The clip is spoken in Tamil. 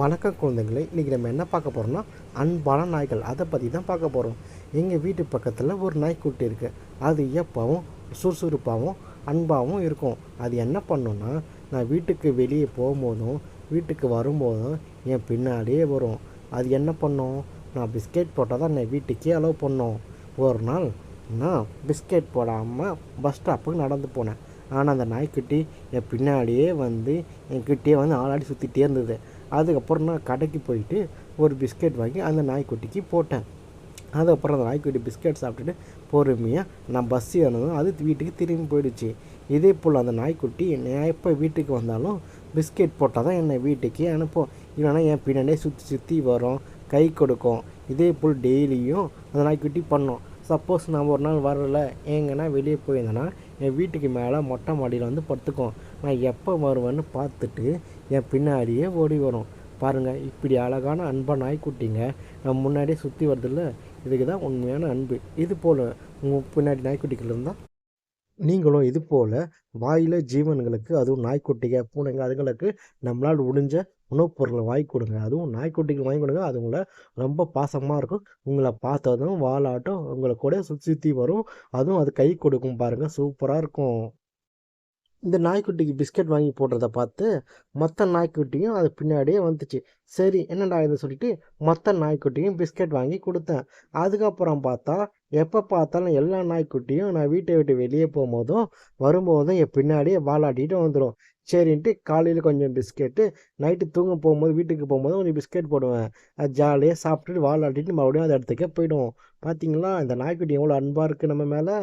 வணக்கம் குழந்தைகளே, இன்றைக்கி நம்ம என்ன பார்க்க போகிறோம்னா அன்பான நாய்கள் அதை பற்றி தான் பார்க்க போகிறோம். எங்கள் வீட்டு பக்கத்தில் ஒரு நாய்க்குட்டி இருக்குது. அது எப்போவும் சுறுசுறுப்பாகவும் அன்பாகவும் இருக்கும். அது என்ன பண்ணுன்னா, நான் வீட்டுக்கு வெளியே போகும்போதும் வீட்டுக்கு வரும்போதும் என் பின்னாடியே வரும். அது என்ன பண்ணும், நான் பிஸ்கெட் போட்டால் தான் என்னை வீட்டுக்கே அலோவ் பண்ணோம். ஒரு நாள் நான் பிஸ்கெட் போடாமல் பஸ் ஸ்டாப்புக்கு நடந்து போனேன். ஆனால் அந்த நாய்க்குட்டி என் பின்னாடியே வந்து என்கிட்டயே வந்து ஆளாடி சுற்றிட்டே இருந்தது. அதுக்கப்புறம் நான் கடைக்கு போயிட்டு ஒரு பிஸ்கெட் வாங்கி அந்த நாய்க்குட்டிக்கு போட்டேன். அதுக்கப்புறம் அந்த நாய்க்குட்டி பிஸ்கெட் சாப்பிட்டுட்டு பொறுமையாக நான் பஸ் ஏறினதும் அது வீட்டுக்கு திரும்பி போயிடுச்சு. இதே போல் அந்த நாய்க்குட்டி நான் எப்போ வீட்டுக்கு வந்தாலும் பிஸ்கெட் போட்டால் தான் என்னை வீட்டுக்கே அனுப்பும். இல்லைனா என் பின்னாடியே சுற்றி சுற்றி வரும், கை கொடுக்கும். இதே போல் டெய்லியும் அந்த நாய்க்குட்டி பண்ணோம். சப்போஸ் நான் ஒரு நாள் வரல, எங்கன்னா வெளியே போயிருந்தேன்னா என் வீட்டுக்கு மேலே மொட்டை மாடியில் வந்து படுத்துக்கும். நான் எப்போ வருவேன்னு பார்த்துட்டு என் பின்னாடியே ஓடி வரும். பாருங்கள், இப்படி அழகான அன்பான நாய்க்குட்டிங்க நம்ம முன்னாடியே சுற்றி வருதில்ல, இதுக்கு தான் உண்மையான அன்பு. இது போல் உங்கள் பின்னாடி நாய்க்குட்டிகள் இருந்தால் நீங்களும் இது போல் வாயில் ஜீவன்களுக்கு, அதுவும் நாய்க்குட்டிங்க பூனைங்க அதுங்களுக்கு நம்மளால் முடிஞ்ச உணவுப் பொருட்களை வாங்கி கொடுங்க. அதுவும் நாய்க்குட்டிக்கு வாங்கி கொடுங்க. அது உங்களை ரொம்ப பாசமாக இருக்கும். உங்களை பார்த்ததும் வாலாட்டம் உங்களை கூட சுற்றி சுற்றி வரும். அதுவும் அது கை கொடுக்கும் பாருங்கள், சூப்பராக இருக்கும். இந்த நாய்க்குட்டிக்கு பிஸ்கட் வாங்கி போடுறத பார்த்து மற்ற நாய்க்குட்டியும் அது பின்னாடியே வந்துச்சு. சரி, என்னடா இது சொல்லிட்டு மற்ற நாய்க்குட்டியும் பிஸ்கட் வாங்கி கொடுத்தேன். அதுக்கப்புறம் பார்த்தா எப்போ பார்த்தாலும் எல்லா நாய்க்குட்டியும் நான் வீட்டை விட்டு வெளியே போகும்போதும் வரும்போதும் என் பின்னாடியே வாலாட்டிட்டு வந்துடும். சரின்ட்டு காலையில் கொஞ்சம் பிஸ்கெட்டு, நைட்டு தூங்க போகும்போது வீட்டுக்கு போகும்போது கொஞ்சம் பிஸ்கெட் போடுவேன். அது ஜாலியாக சாப்பிட்டுட்டு வாலாட்டிட்டு மறுபடியும் அந்த இடத்துக்கே போய்டும். பார்த்தீங்களா இந்த நாய்க்குட்டி எவ்வளோ அன்பாக இருக்குது நம்ம மேலே.